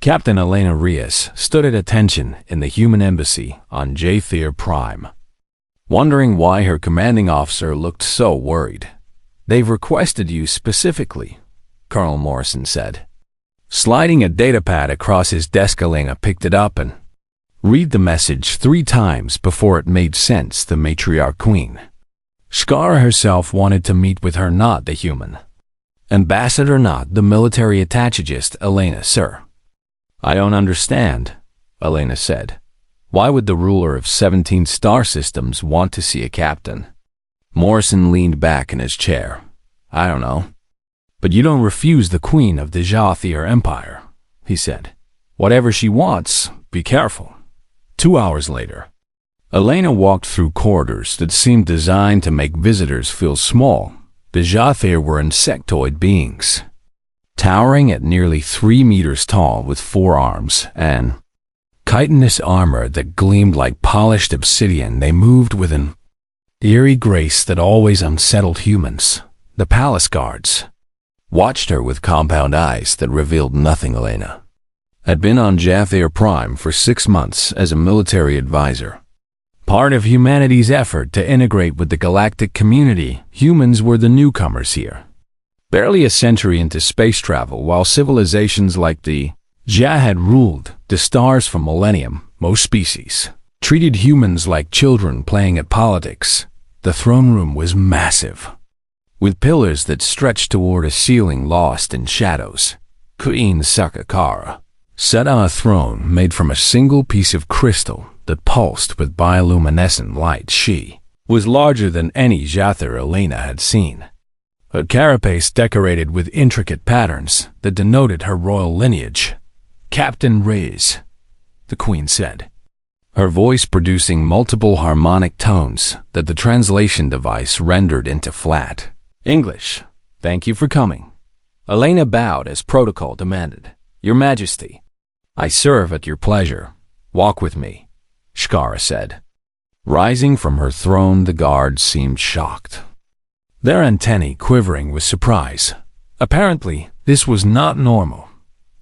Captain Elena Reyes stood at attention in the human embassy on Jathier Prime, wondering why her commanding officer looked so worried. "They've requested you specifically," Colonel Morrison said. Sliding a datapad across his desk, Elena picked it up and read the message 3 times before it made sense. The matriarch queen. Shkara herself wanted to meet with her, not the human ambassador, not the military attachegist. "Elena, sir." "I don't understand," Elena said. "Why would the ruler of 17 star systems want to see a captain?" Morrison leaned back in his chair. "I don't know. But you don't refuse the queen of the Jathier Empire," he said. "Whatever she wants, be careful." 2 hours later, Elena walked through corridors that seemed designed to make visitors feel small. The Jathier were insectoid beings, towering at nearly 3 meters tall with 4 arms and chitinous armor that gleamed like polished obsidian. They moved with an eerie grace that always unsettled humans. The palace guards watched her with compound eyes that revealed nothing. Elena had been on Jathier Prime for 6 months as a military advisor. Part of humanity's effort to integrate with the galactic community, humans were the newcomers here. Barely a century into space travel, while civilizations like the Ja had ruled the stars for millennium, most species treated humans like children playing at politics. The throne room was massive, with pillars that stretched toward a ceiling lost in shadows. Queen Sakakara sat on a throne made from a single piece of crystal that pulsed with bioluminescent light. She was larger than any Jathier Elena had seen, her carapace decorated with intricate patterns that denoted her royal lineage. "Captain Reyes," the queen said, her voice producing multiple harmonic tones that the translation device rendered into flat English. "Thank you for coming." Elena bowed as protocol demanded. "Your Majesty, I serve at your pleasure. Walk with me," Shkara said. Rising from her throne, the guards seemed shocked, their antennae quivering with surprise. Apparently, this was not normal.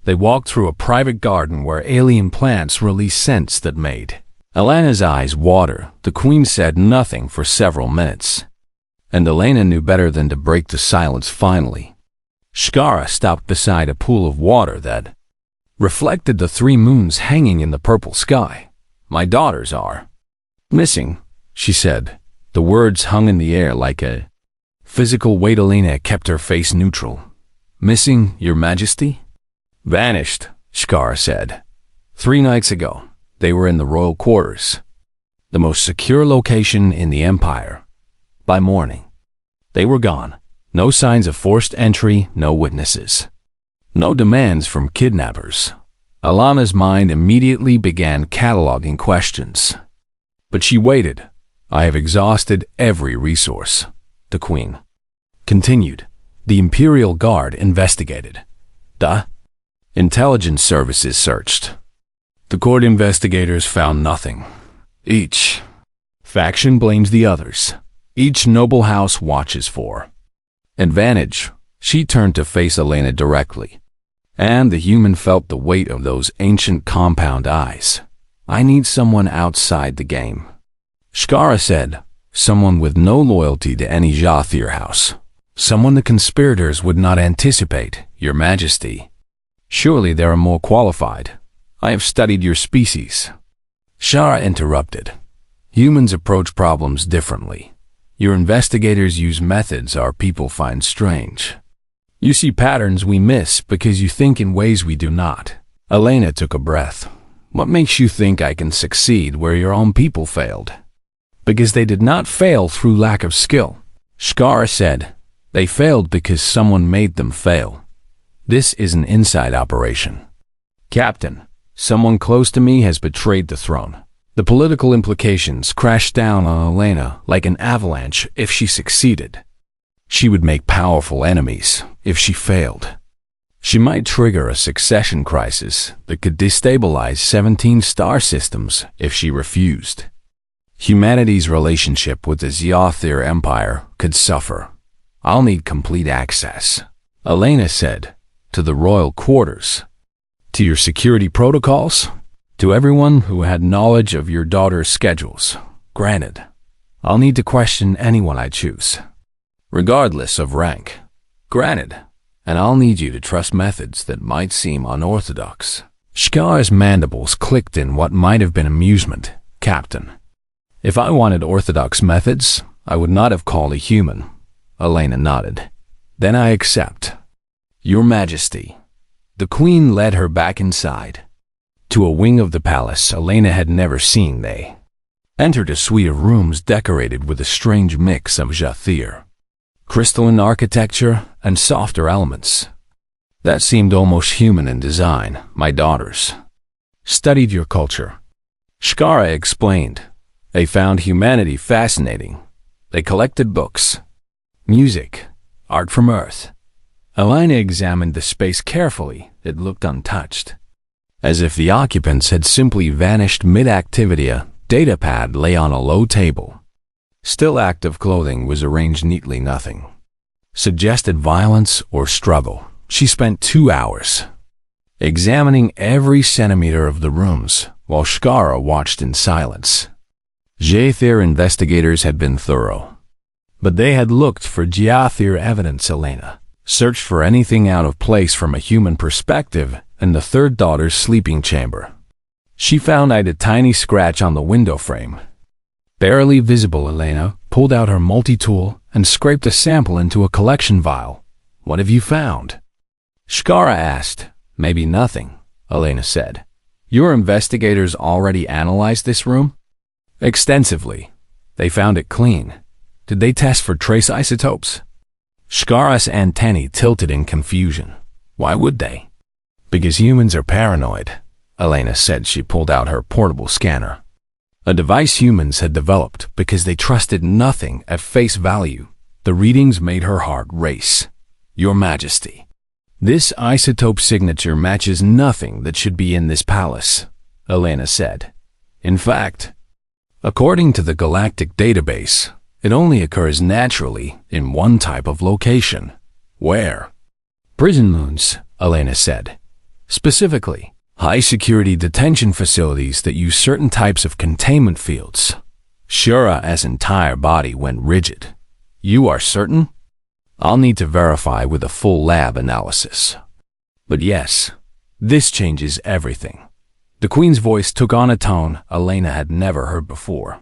They walked through a private garden where alien plants released scents that made Elena's eyes water. The queen said nothing for several minutes, and Elena knew better than to break the silence. Finally, Shkara stopped beside a pool of water that reflected the 3 moons hanging in the purple sky. "My daughters are missing," she said. The words hung in the air like a physical weight. Elena kept her face neutral. "Missing, Your Majesty?" "Vanished," Shkara said. 3 nights ago, they were in the royal quarters, the most secure location in the Empire. By morning, they were gone. No signs of forced entry, no witnesses, no demands from kidnappers." Alana's mind immediately began cataloging questions, but she waited. "I have exhausted every resource," the queen continued. "The Imperial Guard investigated. The intelligence services searched. The court investigators found nothing. Each faction blames the others. Each noble house watches for advantage." She turned to face Elena directly, and the human felt the weight of those ancient compound eyes. "I need someone outside the game," Shkara said. "Someone with no loyalty to any Jathier house. Someone the conspirators would not anticipate, Your Majesty. Surely there are more qualified. I have studied your species." Shara interrupted. "Humans approach problems differently. Your investigators use methods our people find strange. You see patterns we miss because you think in ways we do not." Elena took a breath. "What makes you think I can succeed where your own people failed?" "Because they did not fail through lack of skill," Shkara said. "They failed because someone made them fail. This is an inside operation. Captain, someone close to me has betrayed the throne." The political implications crashed down on Elena like an avalanche. If she succeeded, she would make powerful enemies. If she failed, she might trigger a succession crisis that could destabilize 17 star systems. If she refused, humanity's relationship with the Jathier Empire could suffer. "I'll need complete access," Elena said, "to the royal quarters. To your security protocols? To everyone who had knowledge of your daughter's schedules. Granted, I'll need to question anyone I choose, regardless of rank. Granted, and I'll need you to trust methods that might seem unorthodox. Shkar's mandibles clicked in what might have been amusement. Captain, if I wanted orthodox methods, I would not have called a human. Elena nodded. Then I accept. Your Majesty. The Queen led her back inside, to a wing of the palace Elena had never seen. They entered a suite of rooms decorated with a strange mix of Jathir, crystalline architecture, and softer elements that seemed almost human in design. My daughters studied your culture, Shkara explained. They found humanity fascinating. They collected books, music, art from Earth. Elena examined the space carefully. It looked untouched, as if the occupants had simply vanished mid-activity. A datapad lay on a low table. Still active clothing was arranged neatly. Nothing suggested violence or struggle. She spent 2 hours examining every centimeter of the rooms, while Shkara watched in silence. Jathir investigators had been thorough, but they had looked for Jathir evidence. Elena searched for anything out of place from a human perspective in the third daughter's sleeping chamber. She found a tiny scratch on the window frame, barely visible. Elena pulled out her multi-tool and scraped a sample into a collection vial. What have you found? Shkara asked. Maybe nothing, Elena said. Your investigators already analyzed this room? Extensively. They found it clean. Did they test for trace isotopes? Shkara's antennae tilted in confusion. Why would they? Because humans are paranoid, Elena said. She pulled out her portable scanner, a device humans had developed because they trusted nothing at face value. The readings made her heart race. Your Majesty, this isotope signature matches nothing that should be in this palace, Elena said. In fact, according to the Galactic database, it only occurs naturally in one type of location. Where? Prison moons, Elena said. Specifically, high-security detention facilities that use certain types of containment fields. Shura's entire body went rigid. You are certain? I'll need to verify with a full lab analysis. But yes, this changes everything. The Queen's voice took on a tone Elena had never heard before.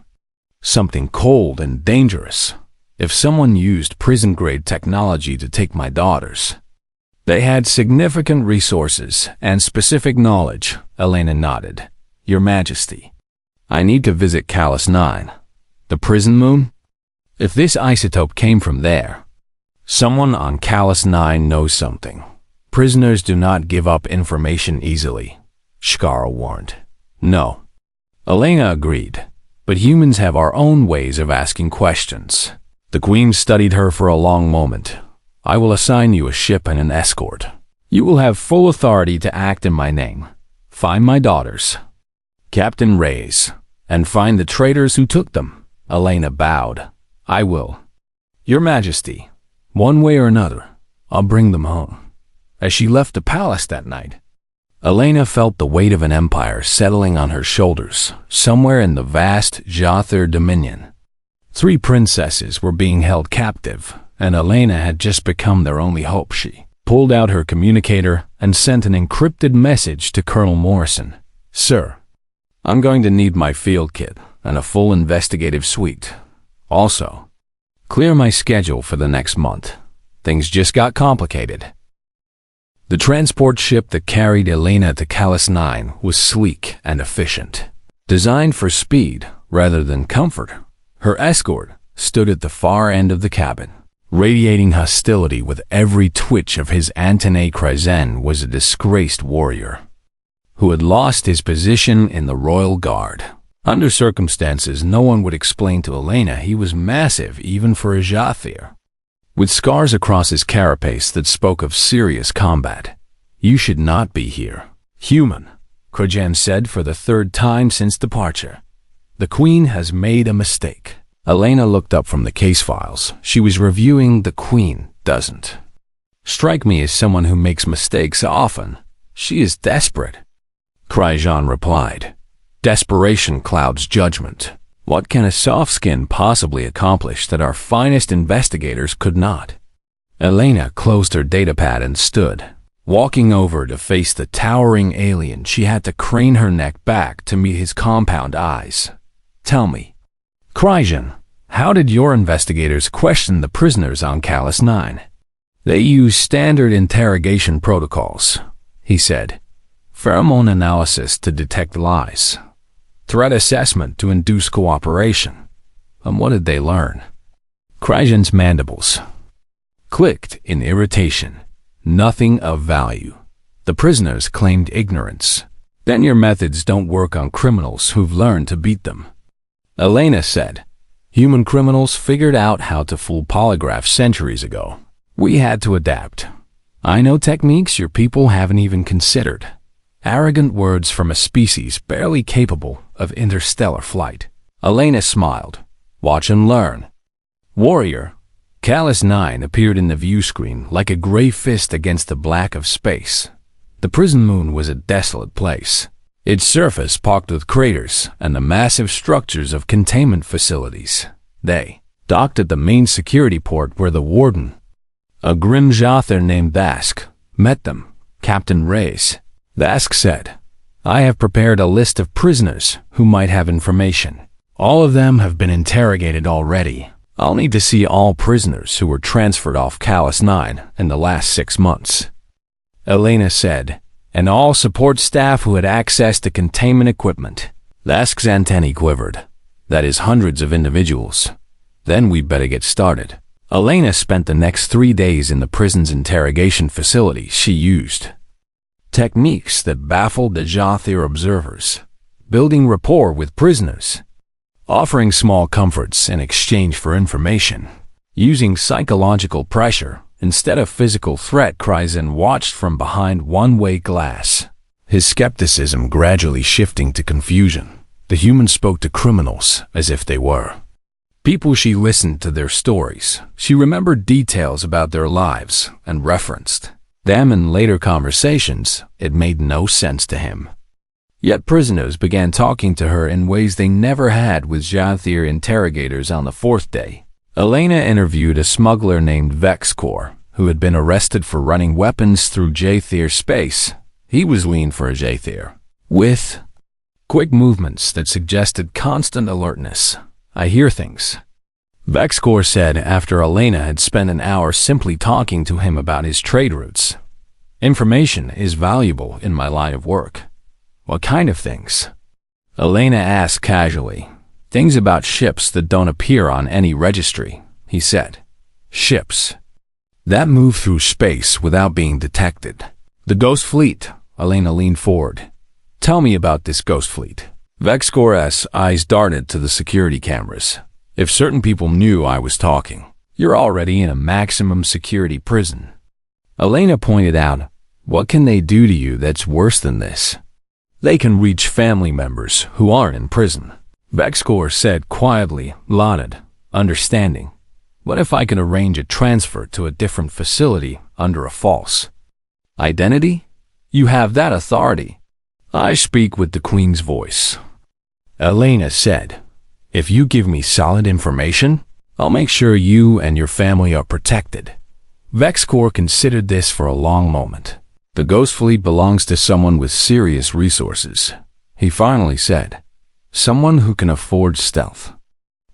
Something cold and dangerous. If someone used prison-grade technology to take my daughters, they had significant resources and specific knowledge, Elena nodded. Your Majesty, I need to visit Callus 9. The prison moon? If this isotope came from there, someone on Callus 9 knows something. Prisoners do not give up information easily, Shkara warned. No. Elena agreed, but humans have our own ways of asking questions. The Queen studied her for a long moment. I will assign you a ship and an escort. You will have full authority to act in my name. Find my daughters, Captain Reyes, and find the traitors who took them. Elena bowed. I will. Your Majesty, one way or another, I'll bring them home. As she left the palace that night, Elena felt the weight of an empire settling on her shoulders, somewhere in the vast Jathir dominion. 3 princesses were being held captive, and Elena had just become their only hope. She pulled out her communicator and sent an encrypted message to Colonel Morrison. Sir, I'm going to need my field kit and a full investigative suite. Also, clear my schedule for the next month. Things just got complicated. The transport ship that carried Elena to Callus 9 was sleek and efficient, designed for speed rather than comfort. Her escort stood at the far end of the cabin, radiating hostility with every twitch of his antennae. Krazen was a disgraced warrior who had lost his position in the Royal Guard. Under circumstances no one would explain to Elena, he was massive even for a Jathir, with scars across his carapace that spoke of serious combat. You should not be here. Human, Krazen said for the 3rd time since departure. The Queen has made a mistake. Elena looked up from the case files. She was reviewing. The Queen doesn't strike me as someone who makes mistakes often. She is desperate. Kryjan replied. Desperation clouds judgment. What can a soft skin possibly accomplish that our finest investigators could not? Elena closed her datapad and stood. Walking over to face the towering alien, she had to crane her neck back to meet his compound eyes. Tell me, Kryjan, how did your investigators question the prisoners on Callus 9? They use standard interrogation protocols, he said. Pheromone analysis to detect lies. Threat assessment to induce cooperation. And what did they learn? Kryjan's mandibles clicked in irritation. Nothing of value. The prisoners claimed ignorance. Then your methods don't work on criminals who've learned to beat them. Elena said, human criminals figured out how to fool polygraphs centuries ago. We had to adapt. I know techniques your people haven't even considered. Arrogant words from a species barely capable of interstellar flight. Elena smiled. Watch and learn. Warrior, Callus 9 appeared in the view screen like a gray fist against the black of space. The prison moon was a desolate place. Its surface pocked with craters and the massive structures of containment facilities. They docked at the main security port where the warden, a grim Jother named Dask, met them. Captain Reyes. Dask said, I have prepared a list of prisoners who might have information. All of them have been interrogated already. I'll need to see all prisoners who were transferred off Callus 9 in the last 6 months. Elena said, and all support staff who had access to containment equipment. Dask's antennae quivered. That is hundreds of individuals. Then we'd better get started. Elena spent the next 3 days in the prison's interrogation facility. She used techniques that baffled the Jother observers, building rapport with prisoners, offering small comforts in exchange for information, using psychological pressure instead of physical threat. Kryjan watched from behind one-way glass, his skepticism gradually shifting to confusion. The human spoke to criminals as if they were people. She listened to their stories. She remembered details about their lives and referenced them in later conversations. It made no sense to him. Yet prisoners began talking to her in ways they never had with Jother interrogators. On the 4th day, Elena interviewed a smuggler named Vexcor, who had been arrested for running weapons through Jother space. He was lean for a Jother, with quick movements that suggested constant alertness. I hear things, Vexcor said after Elena had spent an hour simply talking to him about his trade routes. Information is valuable in my line of work. What kind of things? Elena asked casually. Things about ships that don't appear on any registry, he said. Ships that move through space without being detected. The Ghost Fleet. Elena leaned forward. Tell me about this Ghost Fleet. Vexcor's eyes darted to the security cameras. If certain people knew I was talking, you're already in a maximum security prison. Elena pointed out, what can they do to you that's worse than this? They can reach family members who aren't in prison. Vexcor said quietly, lauded, understanding. What if I can arrange a transfer to a different facility under a false identity? You have that authority. I speak with the Queen's voice. Elena said, if you give me solid information, I'll make sure you and your family are protected. Vexcor considered this for a long moment. The Ghost Fleet belongs to someone with serious resources, he finally said. Someone who can afford stealth,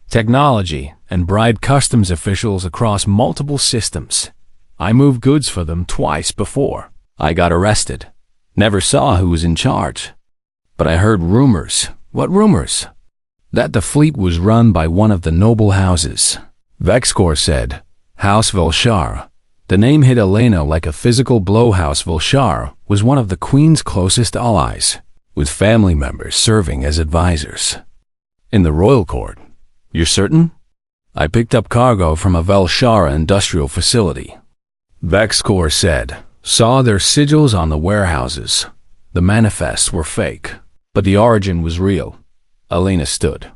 technology, and bribe customs officials across multiple systems. I moved goods for them twice before. I got arrested. Never saw who was in charge. But I heard rumors. What rumors? That the fleet was run by one of the noble houses. Vexcor said, House Velshar. The name hit Elena like a physical blow. House Velshar was one of the Queen's closest allies, with family members serving as advisors. In the royal court. You're certain? I picked up cargo from a Velshara industrial facility. Vexcor said, saw their sigils on the warehouses. The manifests were fake, but the origin was real. Elena stood.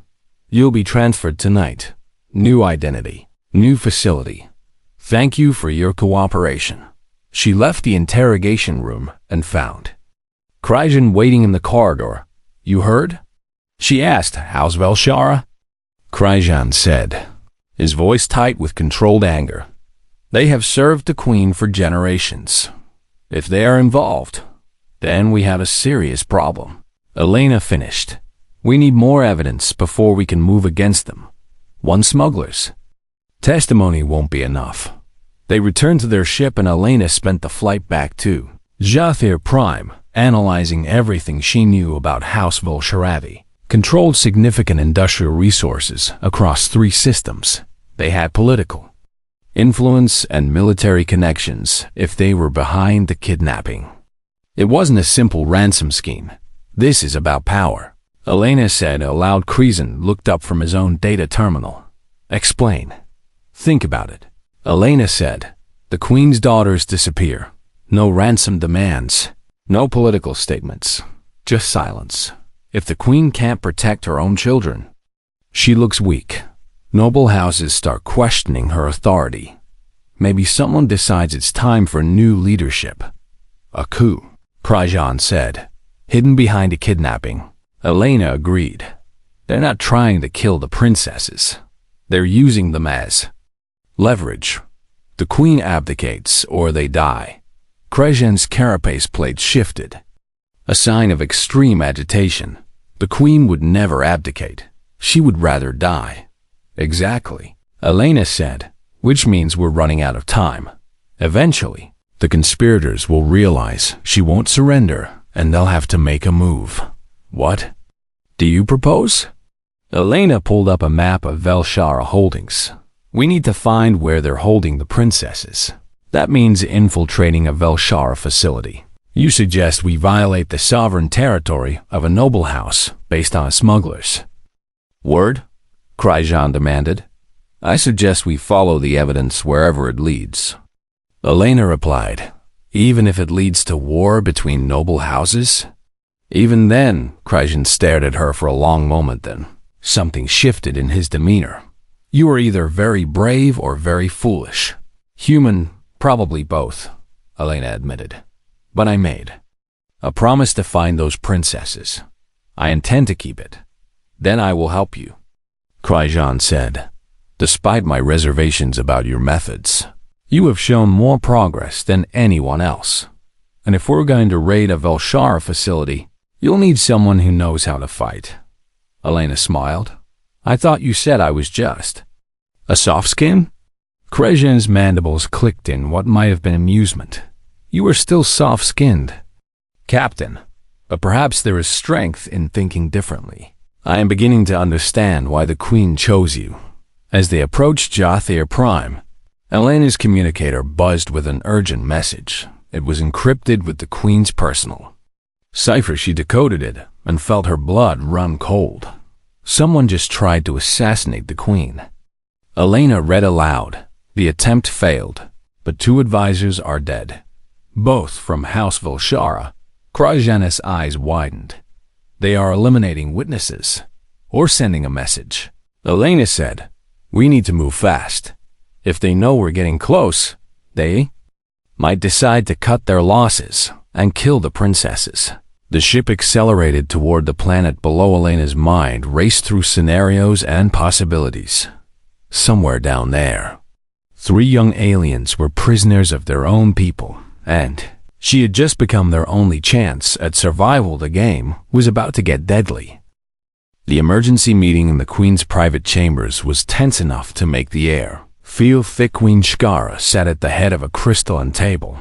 You'll be transferred tonight. New identity, new facility. Thank you for your cooperation. She left the interrogation room and found Kryjan waiting in the corridor. "You heard?" she asked. "How's Velshara?" Kryjan said, his voice tight with controlled anger. "They have served the Queen for generations. If they are involved, then we have a serious problem." Elena finished. "We need more evidence before we can move against them. One smuggler's testimony won't be enough." They returned to their ship and Elena spent the flight back to Jathir Prime, analyzing everything she knew about House Volsharavi. Controlled significant industrial resources across 3 systems. They had political influence and military connections if they were behind the kidnapping. It wasn't a simple ransom scheme. "This is about power," Elena said aloud. Kryjan looked up from his own data terminal. "Explain." "Think about it," Elena said. "The Queen's daughters disappear. No ransom demands. No political statements. Just silence. If the Queen can't protect her own children, she looks weak. Noble houses start questioning her authority. Maybe someone decides it's time for new leadership. A coup," Kryjan said. "Hidden behind a kidnapping." Elena agreed. "They're not trying to kill the princesses. They're using them as leverage. The Queen abdicates or they die." Kryjan's carapace plate shifted, a sign of extreme agitation. The Queen would never abdicate. She would rather die. "Exactly," Elena said, "which means we're running out of time. Eventually, the conspirators will realize she won't surrender and they'll have to make a move." "What do you propose?" Elena pulled up a map of Velshara holdings. "We need to find where they're holding the princesses. That means infiltrating a Velshara facility. You suggest we violate the sovereign territory of a noble house based on smugglers." "Word?" Kryjan demanded. "I suggest we follow the evidence wherever it leads." Elena replied, "Even if it leads to war between noble houses?" "Even then," Kryjan stared at her for a long moment. Then something shifted in his demeanor. "You are either very brave or very foolish." "Human, probably both," Elena admitted. "But I made a promise to find those princesses. I intend to keep it. Then I will help you," Kryjan said. "Despite my reservations about your methods, you have shown more progress than anyone else. And if we're going to raid a Velshara facility, you'll need someone who knows how to fight." Elena smiled. "I thought you said I was just a soft skin?" Kryjan's mandibles clicked in what might have been amusement. "You are still soft-skinned, Captain, but perhaps there is strength in thinking differently. I am beginning to understand why the Queen chose you." As they approached Jathir Prime, Elena's communicator buzzed with an urgent message. It was encrypted with the Queen's personal cipher. She decoded it and felt her blood run cold. Someone just tried to assassinate the Queen. Elena read aloud. "The attempt failed, but 2 advisors are dead. Both from House Velshara." Kryjan's eyes widened. "They are eliminating witnesses or sending a message," Elena said. "We need to move fast. If they know we're getting close, they might decide to cut their losses and kill the princesses." The ship accelerated toward the planet below. Elena's mind raced through scenarios and possibilities. Somewhere down there, 3 young aliens were prisoners of their own people, and she had just become their only chance at survival. The game was about to get deadly. The emergency meeting in the Queen's private chambers was tense enough to make the air feel thick. Queen Shkara sat at the head of a crystalline table.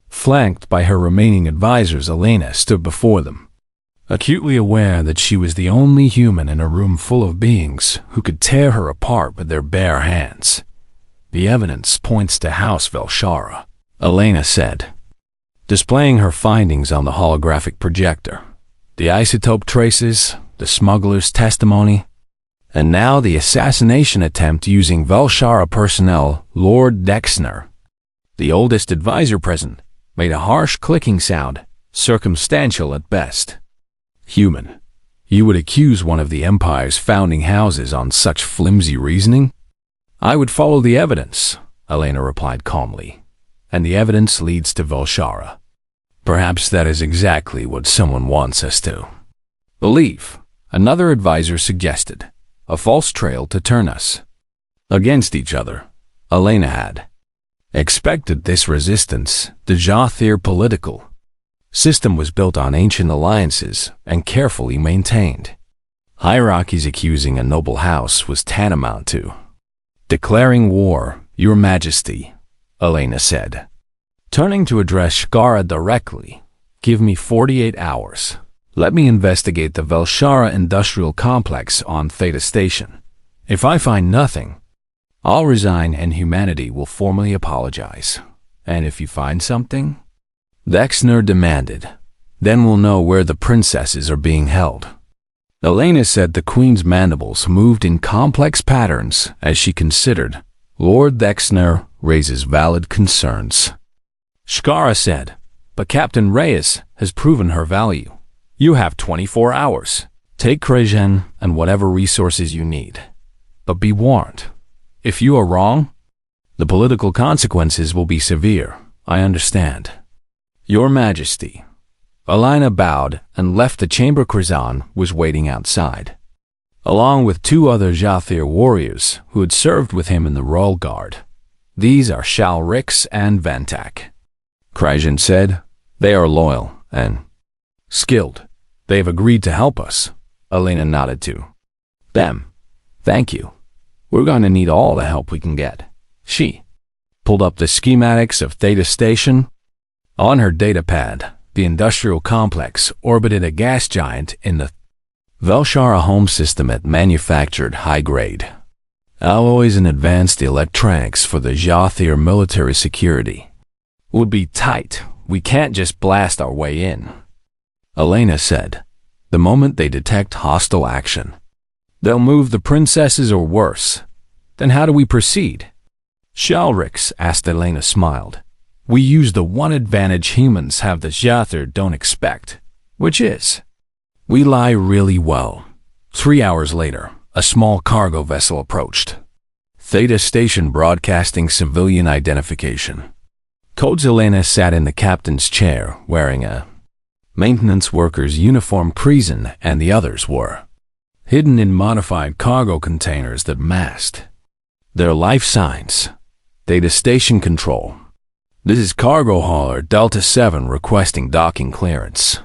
Flanked by her remaining advisors, Elena stood before them, acutely aware that she was the only human in a room full of beings who could tear her apart with their bare hands. "The evidence points to House Velshara," Elena said, displaying her findings on the holographic projector. "The isotope traces, the smuggler's testimony, and now the assassination attempt using Velshara personnel. Lord Dexner, the oldest advisor present, made a harsh clicking sound, circumstantial at best. "Human, you would accuse one of the Empire's founding houses on such flimsy reasoning?" "I would follow the evidence," Elena replied calmly. and the evidence leads to Velshara. Perhaps that is exactly what someone wants us to believe, another advisor suggested. A false trail to turn us against each other. Elena had expected this resistance. The Jathir political system was built on ancient alliances and carefully maintained. Hierarchies accusing a noble house was tantamount to declaring war, Your Majesty, Elena said. Turning to address Shkara directly, give me 48 hours. Let me investigate the Velshara industrial complex on Theta Station. If I find nothing, I'll resign and humanity will formally apologize. And if you find something? Dexner demanded. Then we'll know where the princesses are being held. Elena said the queen's mandibles moved in complex patterns as she considered. Lord Dexner raises valid concerns. Shkara said, but Captain Reyes has proven her value. You have 24 hours. Take Krejan and whatever resources you need. But be warned, if you are wrong, the political consequences will be severe. I understand. Your Majesty. Elena bowed and left the chamber. Krazan was waiting outside, along with 2 other Jathir warriors who had served with him in the Royal Guard. These are Shalrix and Ventak. Krejan said, they are loyal and skilled. They've agreed to help us. Elena nodded to them. Thank you. We're going to need all the help we can get. She pulled up the schematics of Theta Station. On her datapad, the industrial complex orbited a gas giant in the Velshara home system. It manufactured high-grade alloys and advanced electronics for the Jathir military security. Would be tight. We can't just blast our way in, Elena said. The moment they detect hostile action, they'll move the princesses or worse. Then how do we proceed? Shalrix asked. Elena smiled. We use the one advantage humans have that Jathir don't expect, which is we lie really well. 3 hours later, a small cargo vessel approached Theta Station broadcasting civilian identification codes. Elena sat in the captain's chair wearing a maintenance worker's uniform. Krejan and the others were hidden in modified cargo containers that masked their life signs. Theta Station Control. This is cargo hauler Delta 7 requesting docking clearance,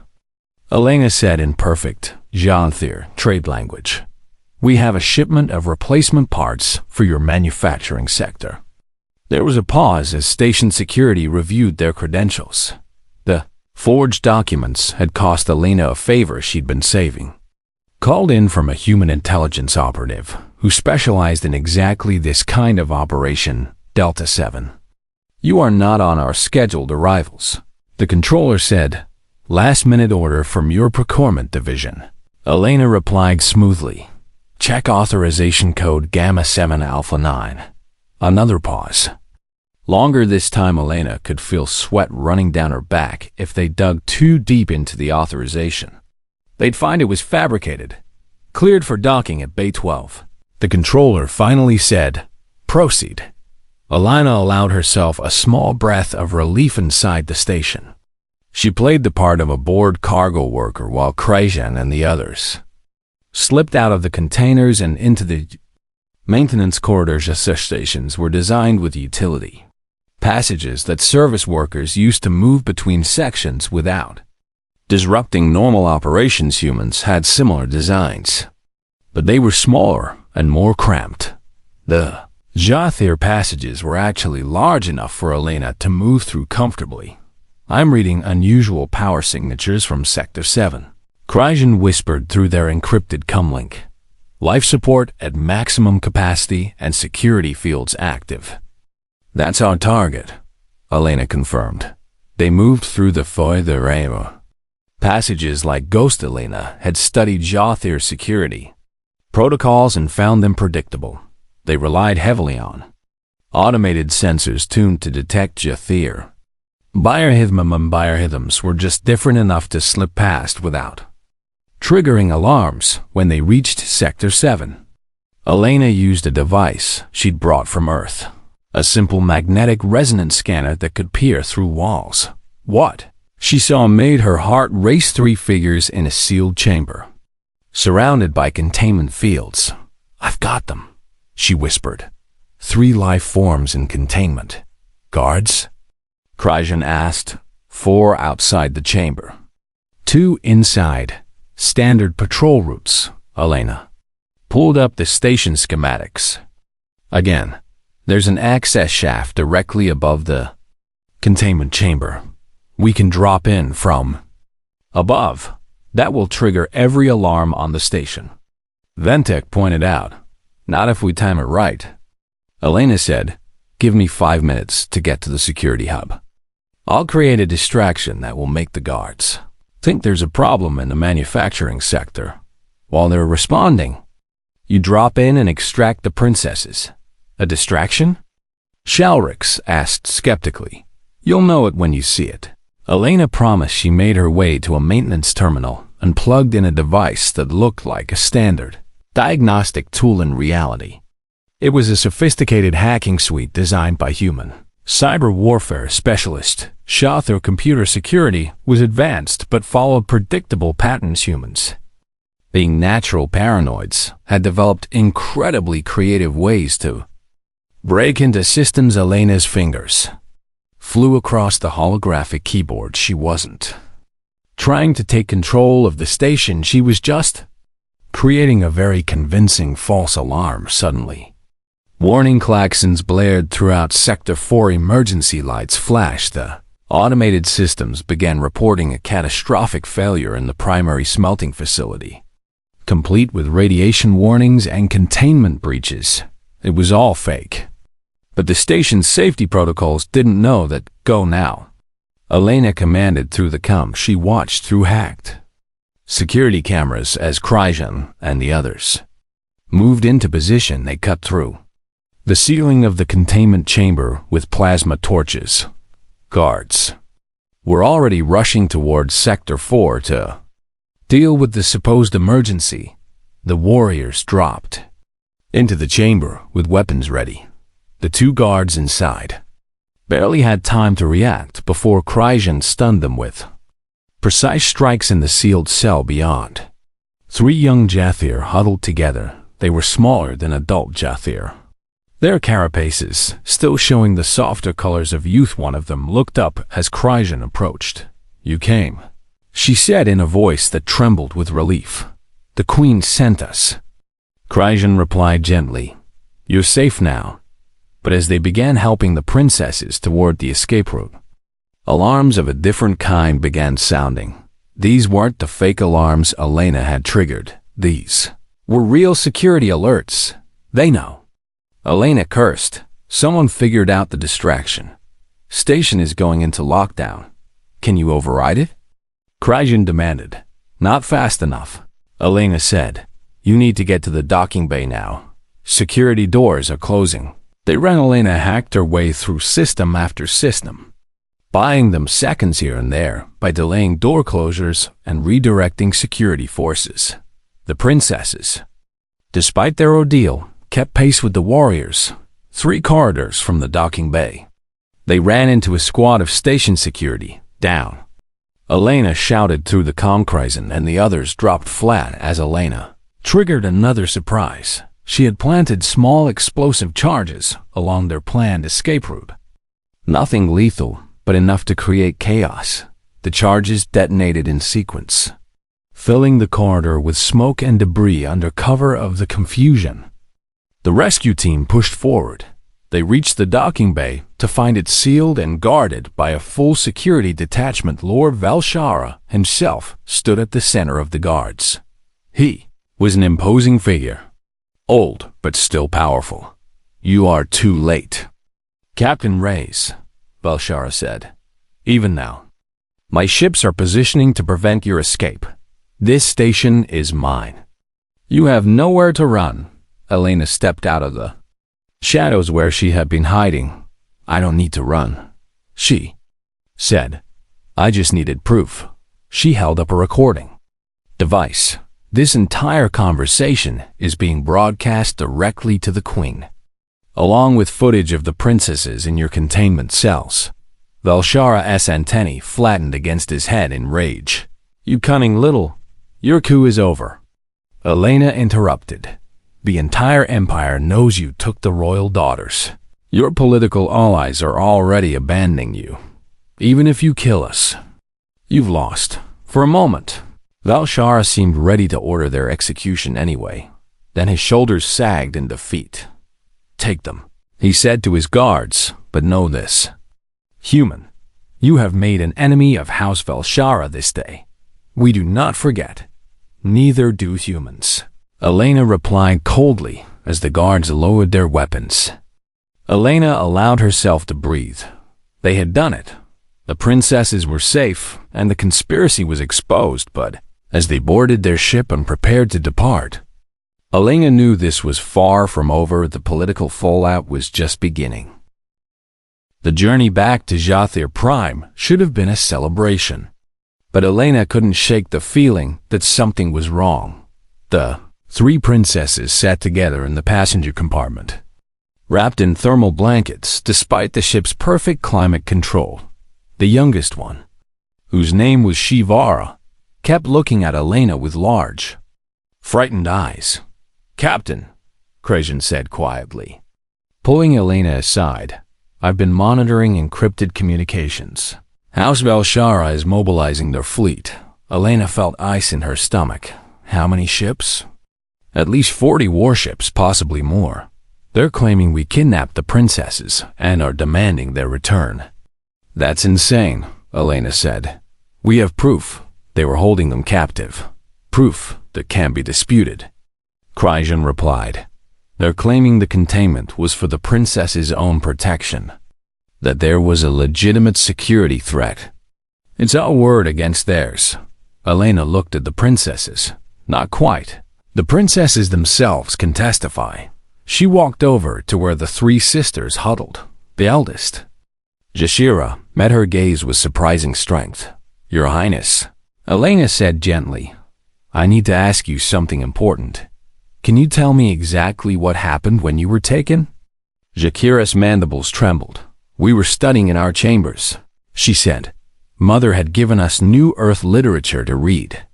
Elena said in perfect Jathir trade language. We have a shipment of replacement parts for your manufacturing sector. There was a pause as station security reviewed their credentials. The forged documents had cost Elena a favor she'd been saving. Called in from a human intelligence operative who specialized in exactly this kind of operation, Delta 7. You are not on our scheduled arrivals, the controller said. Last-minute order from your procurement division. Elena replied smoothly. Check authorization code Gamma 7 Alpha 9. Another pause. Longer this time. Elena could feel sweat running down her back if they dug too deep into the authorization. They'd find it was fabricated. Cleared for docking at Bay 12. The controller finally said, proceed. Elena allowed herself a small breath of relief inside the station. She played the part of a bored cargo worker while Krejan and the others slipped out of the containers and into the maintenance corridors. Stations were designed with utility passages that service workers used to move between sections without disrupting normal operations. Humans had similar designs, but they were smaller and more cramped. The Jathir passages were actually large enough for Elena to move through comfortably. I'm reading unusual power signatures from Sector 7. Krejan whispered through their encrypted comlink. Life support at maximum capacity and security fields active. That's our target, Elena confirmed. They moved through the Foy de Reima passages like Ghost. Elena had studied Jathir security protocols and found them predictable. They relied heavily on automated sensors tuned to detect Jathir. Biorhythm and biorhythms were just different enough to slip past without triggering alarms. When they reached Sector 7, Elena used a device she'd brought from Earth. A simple magnetic resonance scanner that could peer through walls. What she saw made her heart race. 3 figures in a sealed chamber, surrounded by containment fields. "I've got them," she whispered. 3 life forms in containment. "Guards?" Kryjan asked. 4 outside the chamber. 2 inside. "Standard patrol routes," Elena pulled up the station schematics. "Again, there's an access shaft directly above the containment chamber. We can drop in from above. That will trigger every alarm on the station," Ventek pointed out. "Not if we time it right." Elena said, "Give me 5 minutes to get to the security hub. I'll create a distraction that will make the guards think there's a problem in the manufacturing sector. While they're responding, you drop in and extract the princesses." "A distraction?" Shalrix asked skeptically. "You'll know it when you see it." Elena promised. She made her way to a maintenance terminal and plugged in a device that looked like a standard diagnostic tool in reality. It was a sophisticated hacking suite designed by human cyber warfare specialists. Shot through computer security was advanced but followed predictable patterns. Humans, being natural paranoids, had developed incredibly creative ways to break into systems. Elena's fingers flew across the holographic keyboard. She wasn't trying to take control of the station. She was just creating a very convincing false alarm. Suddenly, warning klaxons blared throughout Sector 4. Emergency lights flashed. The automated systems began reporting a catastrophic failure in the primary smelting facility, complete with radiation warnings and containment breaches. It was all fake. But the station's safety protocols didn't know that. "Go now," Elena commanded through the comm. She watched through hacked security cameras as Kryjan and the others moved into position. They cut through the ceiling of the containment chamber with plasma torches. Guards were already rushing towards Sector 4 to deal with the supposed emergency. The warriors dropped into the chamber with weapons ready. The 2 guards inside barely had time to react before Kryjan stunned them with precise strikes in the sealed cell beyond. 3 young Jathir huddled together. They were smaller than adult Jathir, their carapaces still showing the softer colors of youth. One of them looked up as Kryjan approached. "You came," she said in a voice that trembled with relief. "The Queen sent us." Kryjan replied gently, "You're safe now." But as they began helping the princesses toward the escape route, alarms of a different kind began sounding. These weren't the fake alarms Elena had triggered. These were real security alerts. "They know." Elena cursed. "Someone figured out the distraction. Station is going into lockdown. Can you override it?" Kryjan demanded. "Not fast enough," Elena said. "You need to get to the docking bay now. Security doors are closing." They ran. Elena hacked her way through system after system, buying them seconds here and there by delaying door closures and redirecting security forces. The princesses, despite their ordeal, kept pace with the warriors. 3 corridors from the docking bay, they ran into a squad of station security. "Down," Elena shouted through the comm. Kryjan and the others dropped flat as Elena triggered another surprise. She had planted small explosive charges along their planned escape route. Nothing lethal, but enough to create chaos. The charges detonated in sequence, filling the corridor with smoke and debris under cover of the confusion. The rescue team pushed forward. They reached the docking bay to find it sealed and guarded by a full security detachment. Lord Valshara himself stood at the center of the guards. He was an imposing figure, old but still powerful. "You are too late, Captain Reyes," Valshara said. "Even now, my ships are positioning to prevent your escape. This station is mine. You have nowhere to run." Elena stepped out of the shadows where she had been hiding. "I don't need to run," she said. "I just needed proof." She held up a recording device. "This entire conversation is being broadcast directly to the Queen." along with footage of the princesses in your containment cells. Velshara's antennae flattened against his head in rage. You cunning little, your coup is over. Elena interrupted. The entire empire knows you took the royal daughters. Your political allies are already abandoning you. Even if you kill us, you've lost. For a moment, Velshara seemed ready to order their execution anyway. Then his shoulders sagged in defeat. Take them, he said to his guards, but know this. Human, you have made an enemy of House Velshara this day. We do not forget. Neither do humans. Elena replied coldly as the guards lowered their weapons. Elena allowed herself to breathe. They had done it. The princesses were safe, and the conspiracy was exposed, but as they boarded their ship and prepared to depart, Elena knew this was far from over. The political fallout was just beginning. The journey back to Jathir Prime should have been a celebration. But Elena couldn't shake the feeling that something was wrong. The three princesses sat together in the passenger compartment, wrapped in thermal blankets despite the ship's perfect climate control. The youngest one, whose name was Shivara, kept looking at Elena with large, frightened eyes. Captain, Krajan said quietly, pulling Elena aside, I've been monitoring encrypted communications. House Velshara is mobilizing their fleet. Elena felt ice in her stomach. How many ships? At least 40 warships, possibly more. They're claiming we kidnapped the princesses and are demanding their return. That's insane, Elena said. We have proof. They were holding them captive. Proof that can't be disputed. Krajan replied. They're claiming the containment was for the princess's own protection. That there was a legitimate security threat. It's our word against theirs. Elena looked at the princesses. Not quite. The princesses themselves can testify. She walked over to where the three sisters huddled. The eldest, Jashira, met her gaze with surprising strength. Your Highness, Elena said gently, I need to ask you something important. Can you tell me exactly what happened when you were taken? Jakira's mandibles trembled. We were studying in our chambers, she said. Mother had given us New Earth literature to read.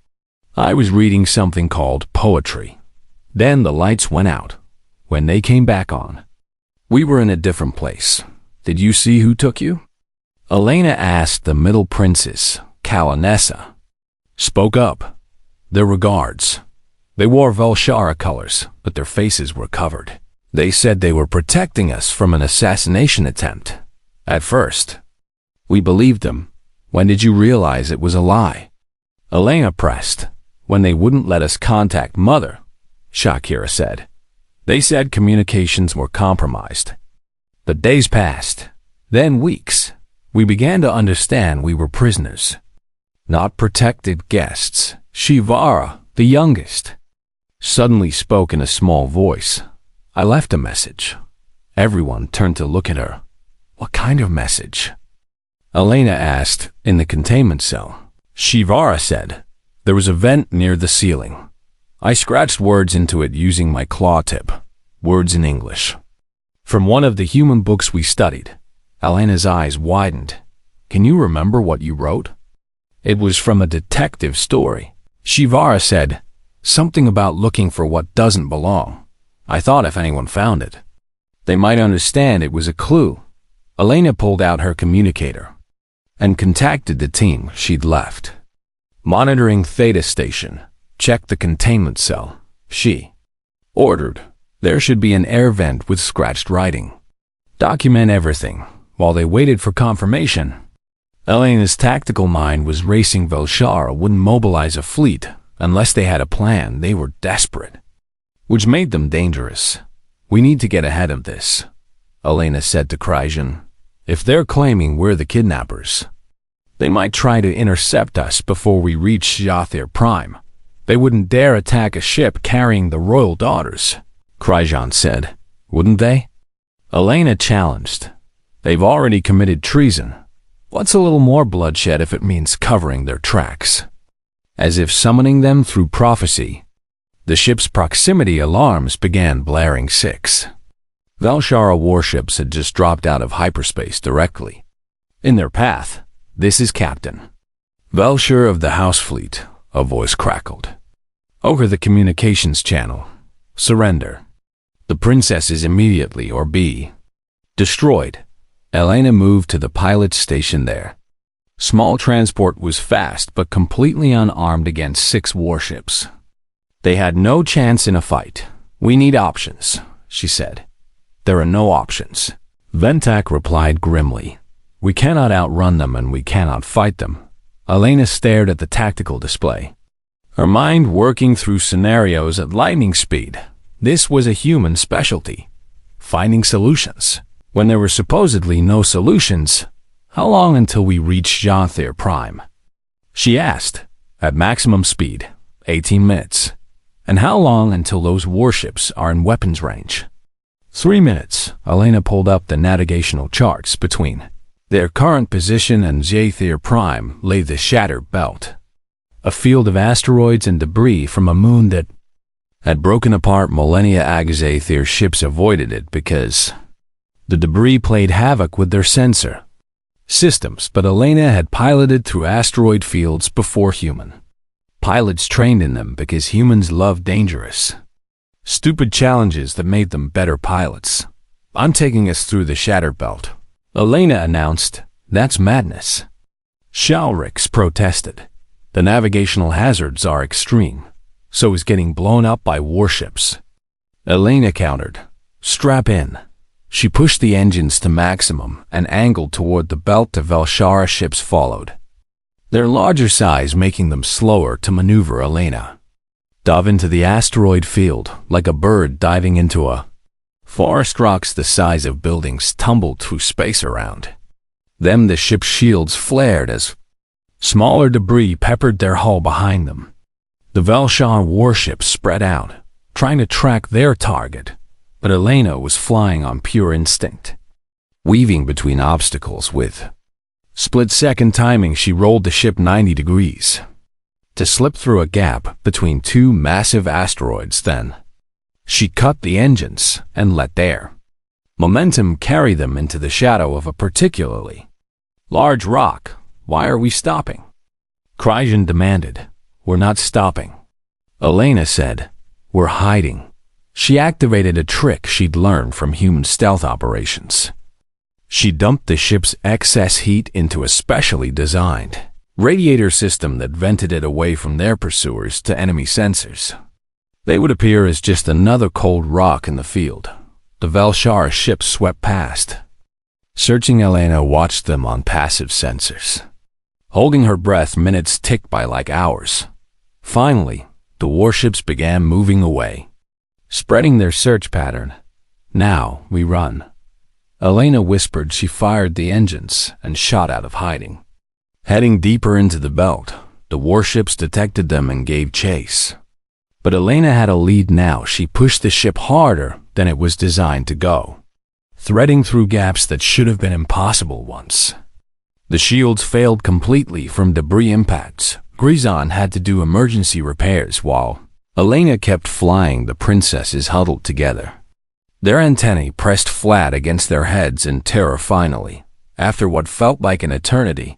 I was reading something called poetry. Then the lights went out. When they came back on, we were in a different place. Did you see who took you? Elena asked the middle princess, Kalanessa. Spoke up. There were guards. They wore Velshara colors, but their faces were covered. They said they were protecting us from an assassination attempt. At first, we believed them. When did you realize it was a lie? Elena pressed. When they wouldn't let us contact Mother, Shakira said. They said communications were compromised. The days passed, then weeks. We began to understand we were prisoners, not protected guests. Shivara, the youngest, suddenly spoke in a small voice. I left a message. Everyone turned to look at her. What kind of message? Elena asked. In the containment cell. Shivara said. There was a vent near the ceiling. I scratched words into it using my claw tip. Words in English. From one of the human books we studied. Elena's eyes widened. Can you remember what you wrote? It was from a detective story. Shivara said. Something about looking for what doesn't belong. I thought if anyone found it, they might understand it was a clue. Elena pulled out her communicator and contacted the team she'd left. Monitoring Theta Station. Check the containment cell. She ordered. There should be an air vent with scratched writing. Document everything. While they waited for confirmation, Elena's tactical mind was racing. Velshara wouldn't mobilize a fleet unless they had a plan. They were desperate, which made them dangerous. We need to get ahead of this, Elena said to Krajan. If they're claiming we're the kidnappers, they might try to intercept us before we reach Jathir Prime. They wouldn't dare attack a ship carrying the royal daughters, Krajan said. Wouldn't they? Elena challenged. They've already committed treason. What's a little more bloodshed if it means covering their tracks? As if summoning them through prophecy, the ship's proximity alarms began blaring. 6. Valshara warships had just dropped out of hyperspace directly in their path. "This is Captain Velshar of the House Fleet," a voice crackled over the communications channel. "Surrender. The princesses immediately or be destroyed." Elena moved to the pilot's station there. Small transport was fast but completely unarmed against 6 warships. They had no chance in a fight. "We need options," she said. "There are no options," Ventak replied grimly. "We cannot outrun them and we cannot fight them." Elena stared at the tactical display, her mind working through scenarios at lightning speed. This was a human specialty, finding solutions when there were supposedly no solutions. "How long until we reach Jathir Prime?" she asked. "At maximum speed, 18 minutes. "And how long until those warships are in weapons range?" 3 minutes. Elena pulled up the navigational charts. Between their current position and Jathir Prime lay the Shattered Belt, a field of asteroids and debris from a moon that had broken apart millennia ago. Jathir ships avoided it because the debris played havoc with their sensor systems, but Elena had piloted through asteroid fields before human pilots trained in them because humans love dangerous, stupid challenges that made them better pilots. "I'm taking us through the Shattered Belt," Elena announced. "That's madness," Shalrix protested. "The navigational hazards are extreme. So is getting blown up by warships," Elena countered. "Strap in." She pushed the engines to maximum and angled toward the belt. The Velshara ships followed, their larger size making them slower to maneuver. Elena dove into the asteroid field like a bird diving into a forest. Rocks the size of buildings tumbled through space around them. The ship's shields flared as smaller debris peppered their hull behind them. The Velshara warships spread out, trying to track their target, but Elena was flying on pure instinct, weaving between obstacles with split-second timing. She rolled the ship 90 degrees to slip through a gap between 2 massive asteroids. Then she cut the engines and let their momentum carry them into the shadow of a particularly large rock. "Why are we stopping?" Kryjan demanded. "We're not stopping," Elena said. "We're hiding." She activated a trick she'd learned from human stealth operations. She dumped the ship's excess heat into a specially designed radiator system that vented it away from their pursuers to enemy sensors. They would appear as just another cold rock in the field. The Velshara ships swept past. Searching, Elena watched them on passive sensors. Holding her breath, minutes ticked by like hours. Finally, the warships began moving away, spreading their search pattern. "Now we run," Elena whispered. She fired the engines and shot out of hiding. Heading deeper into the belt, the warships detected them and gave chase. But Elena had a lead now. She pushed the ship harder than it was designed to go, threading through gaps that should have been impossible once. The shields failed completely from debris impacts. Grizan had to do emergency repairs while Elena kept flying. The princesses huddled together, their antennae pressed flat against their heads in terror. Finally, after what felt like an eternity,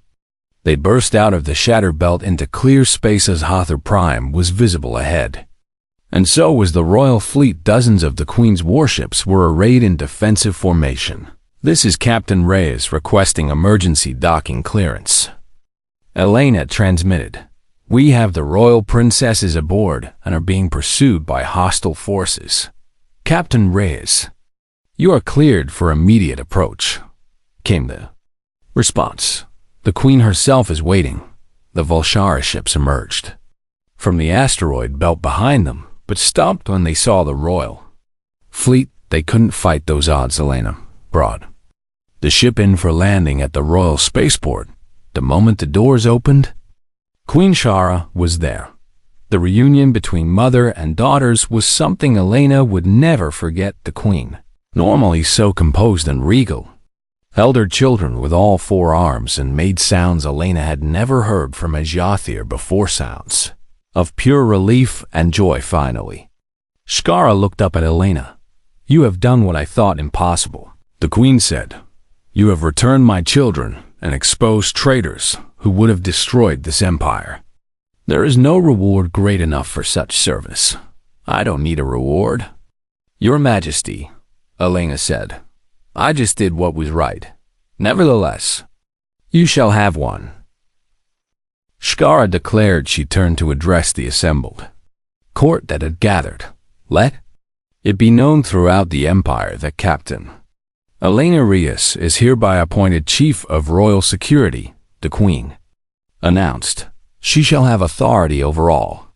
they burst out of the Shattered Belt into clear space as Jathir Prime was visible ahead. And so was the royal fleet. Dozens of the Queen's warships were arrayed in defensive formation. "This is Captain Reyes requesting emergency docking clearance," Elena transmitted. "We have the royal princesses aboard and are being pursued by hostile forces." "Captain Reyes, you are cleared for immediate approach," came the response. "The Queen herself is waiting." The Velshara ships emerged from the asteroid belt behind them, but stopped when they saw the royal fleet. They couldn't fight those odds. Elena brought the ship in for landing at the royal spaceport. The moment the doors opened, Queen Shara was there. The reunion between mother and daughters was something Elena would never forget. The Queen, normally so composed and regal, held her children with all 4 arms and made sounds Elena had never heard from a Jathir before, sounds of pure relief and joy. Finally, Shkara looked up at Elena. You have done what I thought impossible, the queen said. You have returned my children and exposed traitors who would have destroyed this empire. There is no reward great enough for such service. I don't need a reward. Your Majesty, Elena said, I just did what was right. Nevertheless, you shall have one. Shkara declared. She turned to address the assembled court that had gathered. Let it be known throughout the empire that Captain Elena Reyes is hereby appointed Chief of Royal Security, the Queen announced. She shall have authority over all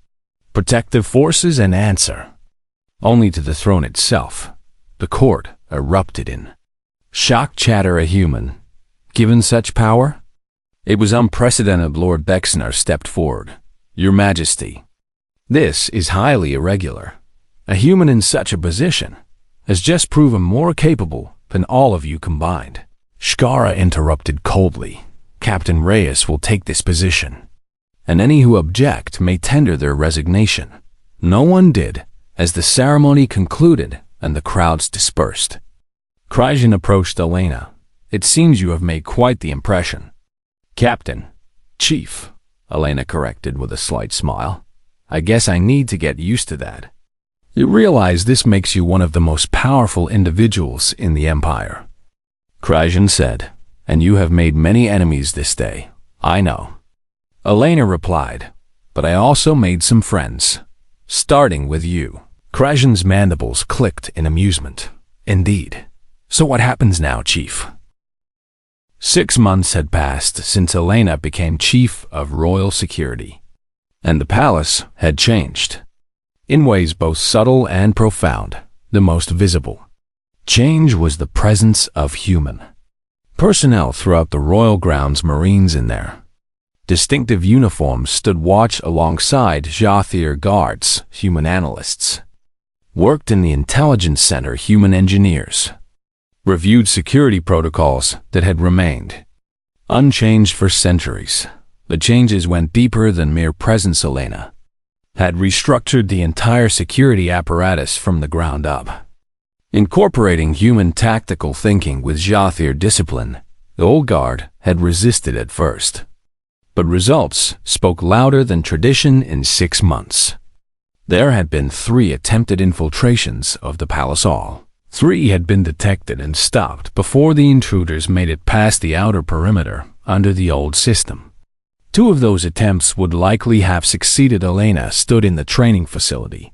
protective forces and answer only to the throne itself. The court erupted in shocked chatter. A human given such power? It was unprecedented. Lord Bexner stepped forward. Your Majesty, this is highly irregular. A human in such a position has just proven more capable than all of you combined. Shkara interrupted coldly. Captain Reyes will take this position, and any who object may tender their resignation. No one did, as the ceremony concluded and the crowds dispersed. Kryjan approached Elena. It seems you have made quite the impression. Captain, Chief, Elena corrected with a slight smile. I guess I need to get used to that. You realize this makes you one of the most powerful individuals in the Empire, Kryjan said, and you have made many enemies this day. I know. Elena replied, but I also made some friends, starting with you. Kryjan's mandibles clicked in amusement. Indeed. So what happens now, Chief? 6 months had passed since Elena became Chief of Royal Security, and the palace had changed. In ways both subtle and profound, the most visible change was the presence of human personnel throughout the royal grounds. Marines in their distinctive uniforms stood watch alongside Jathier guards. Human analysts worked in the intelligence center. Human engineers reviewed security protocols that had remained unchanged for centuries. The changes went deeper than mere presence. Elena had restructured the entire security apparatus from the ground up, incorporating human tactical thinking with Jathier discipline. The old guard had resisted at first, but results spoke louder than tradition. In 6 months, there had been 3 attempted infiltrations of the palace. All 3 had been detected and stopped before the intruders made it past the outer perimeter under the old system. 2 of those attempts would likely have succeeded. Elena stood in the training facility,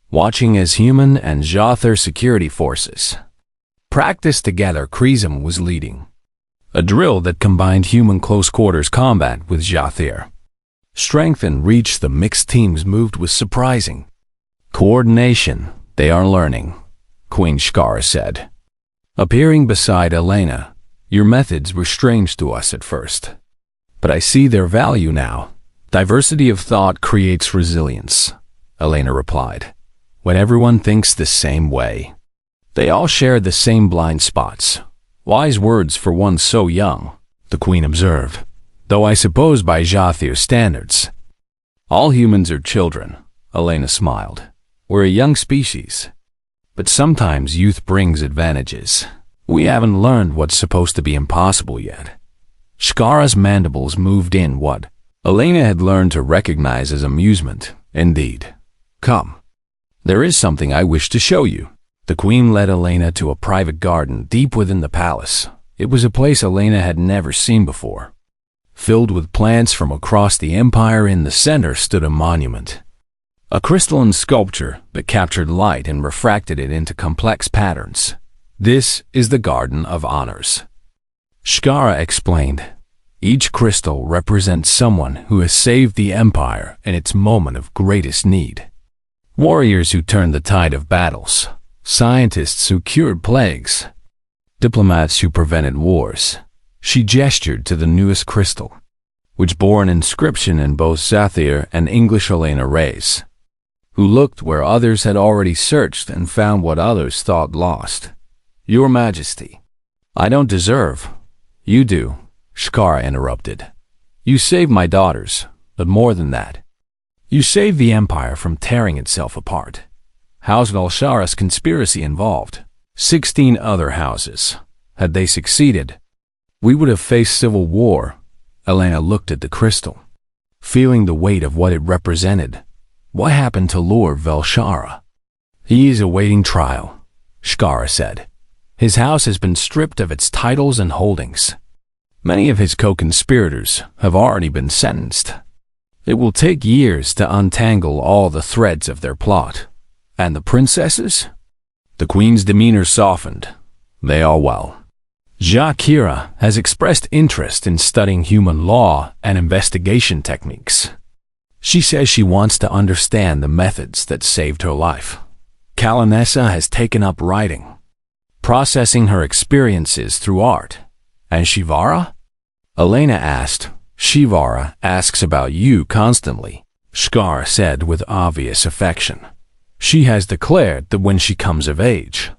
watching as human and Jathier security forces practiced together. Kryjan was leading a drill that combined human close-quarters combat with Jathier strength and reach. The mixed teams moved with surprising coordination. They are learning, Queen Shkara said, appearing beside Elena. Your methods were strange to us at first, but I see their value now. Diversity of thought creates resilience, Elena replied. When everyone thinks the same way, they all share the same blind spots. Wise words for one so young, the Queen observed. Though I suppose by Jathier standards, all humans are children, Elena smiled. We're a young species, but sometimes youth brings advantages. We haven't learned what's supposed to be impossible yet. Shkara's mandibles moved in what Elena had learned to recognize as amusement. Indeed. Come. There is something I wish to show you. The Queen led Elena to a private garden deep within the palace. It was a place Elena had never seen before. Filled with plants from across the empire. In the center stood a monument, a crystalline sculpture that captured light and refracted it into complex patterns. This is the Garden of Honors, Shkara explained. Each crystal represents someone who has saved the empire in its moment of greatest need. Warriors who turned the tide of battles, scientists who cured plagues, diplomats who prevented wars. She gestured to the newest crystal, which bore an inscription in both Jathier and English. Elena Reyes, who looked where others had already searched and found what others thought lost. Your Majesty, I don't deserve. You do, Shkara interrupted. You saved my daughters, but more than that, you saved the empire from tearing itself apart. House Valshara's conspiracy involved 16 other houses. Had they succeeded, we would have faced civil war. Elena looked at the crystal, feeling the weight of what it represented. What happened to Lord Valshara? He is awaiting trial, Shkara said. His house has been stripped of its titles and holdings. Many of his co-conspirators have already been sentenced. It will take years to untangle all the threads of their plot. And the princesses? The queen's demeanor softened. They are well. Jakira has expressed interest in studying human law and investigation techniques. She says she wants to understand the methods that saved her life. Kalanessa has taken up writing, processing her experiences through art. And Shivara? Elena asked. Shivara asks about you constantly, Shkara said with obvious affection. She has declared that when she comes of age,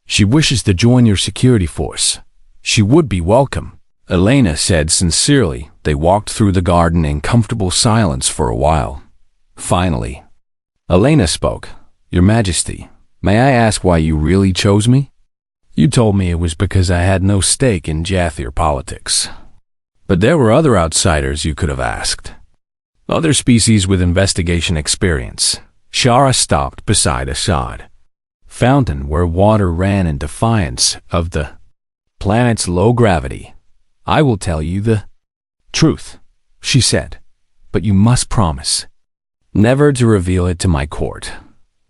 she wishes to join your security force. She would be welcome, Elena said sincerely. They walked through the garden in comfortable silence for a while. Finally, Elena spoke. Your Majesty, may I ask why you really chose me? You told me it was because I had no stake in Jathir politics. But there were other outsiders you could have asked. Other species with investigation experience. Shara stopped beside a sod fountain where water ran in defiance of the planet's low gravity. I will tell you the truth, she said, but you must promise never to reveal it to my court.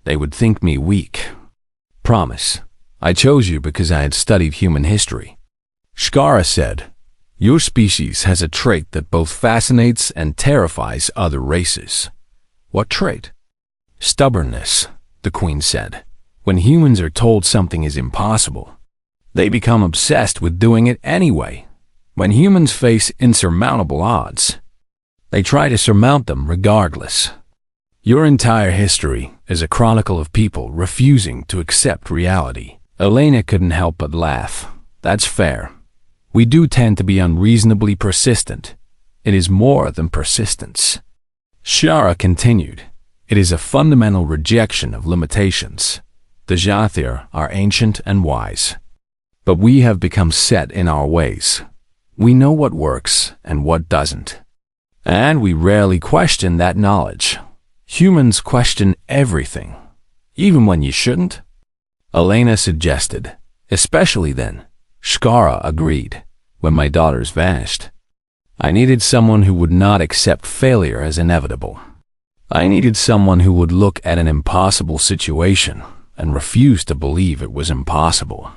They would think me weak. Promise. I chose you because I had studied human history. Shkara said, your species has a trait that both fascinates and terrifies other races. What trait? Stubbornness, the queen said. When humans are told something is impossible, they become obsessed with doing it anyway. When humans face insurmountable odds, they try to surmount them regardless. Your entire history is a chronicle of people refusing to accept reality. Elena couldn't help but laugh. That's fair. We do tend to be unreasonably persistent. It is more than persistence. Shara continued. It is a fundamental rejection of limitations. The Jathir are ancient and wise, but we have become set in our ways. We know what works and what doesn't, and we rarely question that knowledge. Humans question everything, even when you shouldn't, Elena suggested. Especially then, Shkara agreed. When my daughters vanished, I needed someone who would not accept failure as inevitable. I needed someone who would look at an impossible situation and refuse to believe it was impossible.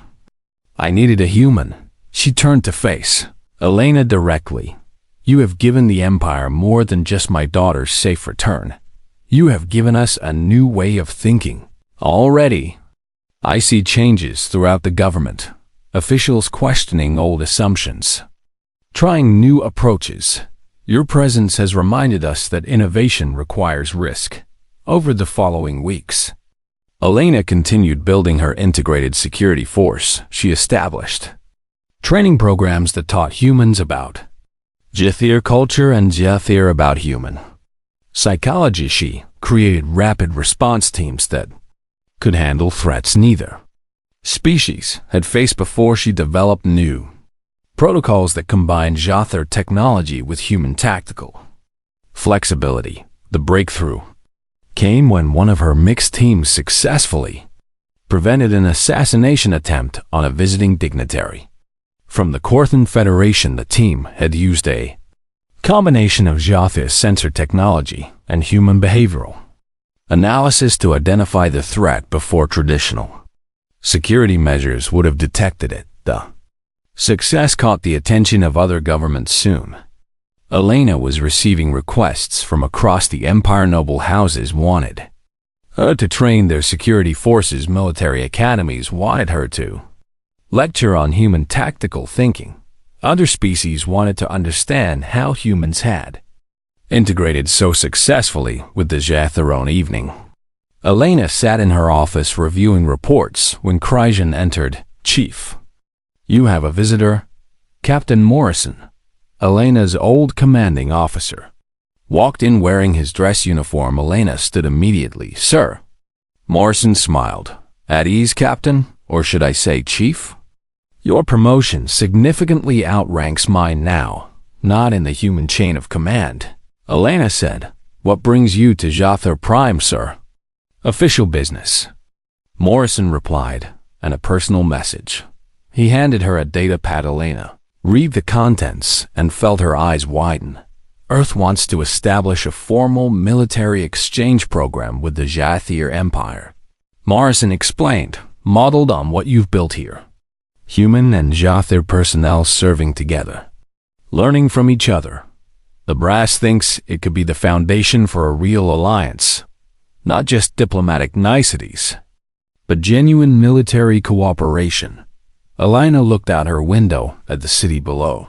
I needed a human. She turned to face Elena directly. You have given the Empire more than just my daughter's safe return. You have given us a new way of thinking. Already, I see changes throughout the government. Officials questioning old assumptions, trying new approaches. Your presence has reminded us that innovation requires risk. Over the following weeks, Elena continued building her integrated security force. She established training programs that taught humans about Jathir culture and Jathir about human psychology. She created rapid response teams that could handle threats neither species had faced before. She developed new protocols that combined Jathir technology with human tactical flexibility. The breakthrough came when one of her mixed teams successfully prevented an assassination attempt on a visiting dignitary. From the Korthan Federation, the team had used a combination of Jathir sensor technology and human behavioral analysis to identify the threat before traditional security measures would have detected it. The success caught the attention of other governments soon. Elena was receiving requests from across the Empire. Noble houses wanted her to train their security forces. Military academies wanted her to lecture on human tactical thinking. Other species wanted to understand how humans had integrated so successfully with the Jathiron. Evening, Elena sat in her office reviewing reports when Kryjan entered. Chief, you have a visitor. Captain Morrison, Elena's old commanding officer, walked in wearing his dress uniform. Elena stood immediately. Sir, Morrison smiled. At ease, Captain, or should I say Chief? Your promotion significantly outranks mine now, not in the human chain of command. Elena said, What brings you to Jather Prime, sir? Official business. Morrison replied, and a personal message. He handed her a datapad. Elena read the contents and felt her eyes widen. Earth wants to establish a formal military exchange program with the Jathier Empire. Morrison explained, modeled on what you've built here. Human and Jathier personnel serving together, learning from each other. The brass thinks it could be the foundation for a real alliance, not just diplomatic niceties, but genuine military cooperation. Elena looked out her window at the city below,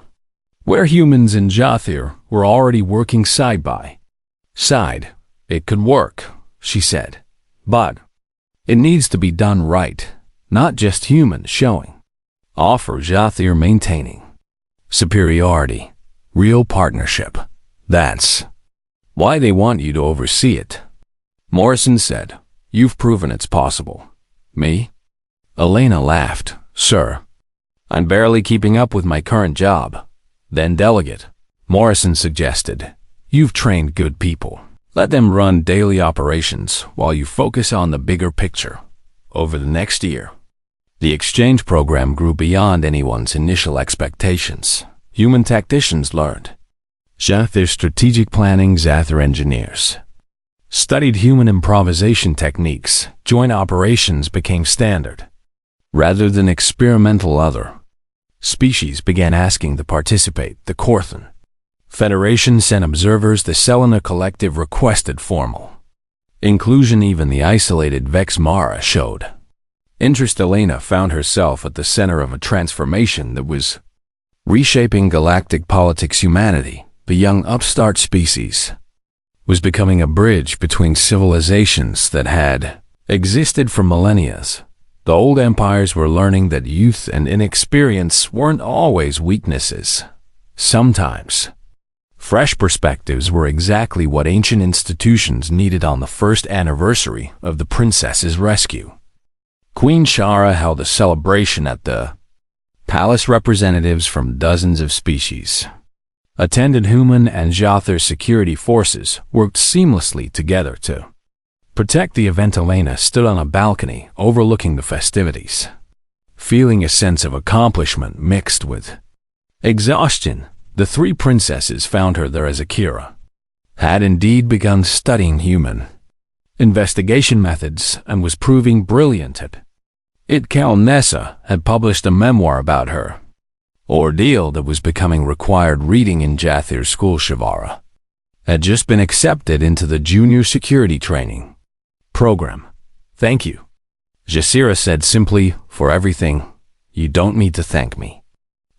where humans and Jathier were already working side by side. It could work, she said, but it needs to be done right, not just humans showing off or Jathier maintaining superiority, real partnership. That's why they want you to oversee it. Morrison said, You've proven it's possible. Me? Elena laughed. Sir, I'm barely keeping up with my current job. Then delegate. Morrison suggested, You've trained good people. Let them run daily operations while you focus on the bigger picture. Over the next year, the exchange program grew beyond anyone's initial expectations. Human tacticians learned Jathier strategic planning. Jathier engineers studied human improvisation techniques. Joint operations became standard, rather than experimental. Other species began asking to participate. The Korthan Federation sent observers. The Selena Collective requested formal inclusion. Even the isolated Vex Mara showed interest. Elena found herself at the center of a transformation that was reshaping galactic politics. Humanity, the young upstart species, was becoming a bridge between civilizations that had existed for millennia. The old empires were learning that youth and inexperience weren't always weaknesses. Sometimes fresh perspectives were exactly what ancient institutions needed. On the first anniversary of the princess's rescue, Queen Shara held a celebration at the palace. Representatives from dozens of species attended. Human and Jathier security forces worked seamlessly together to protect the event. Elena stood on a balcony overlooking the festivities, feeling a sense of accomplishment mixed with exhaustion. The three princesses found her there as Akira had indeed begun studying human investigation methods and was proving brilliant at it. Cal Nessa had published a memoir about her ordeal that was becoming required reading in Jathier's school. Shavara had just been accepted into the junior security training program. Thank you, Jasira said simply, for everything. You don't need to thank me.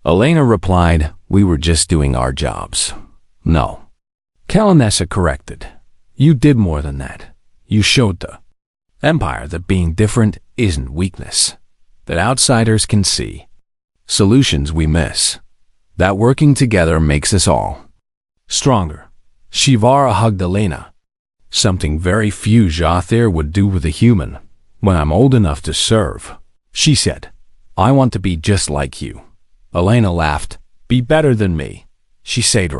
Elena replied, We were just doing our jobs. No. Kalanessa corrected. You did more than that. You showed the Empire that being different isn't weakness, that outsiders can see solutions we miss, that working together makes us all stronger. Shivara hugged Elena. Something very few Jathier would do with a human. When I'm old enough to serve, she said, I want to be just like you. Elena laughed. Be better than me, she said.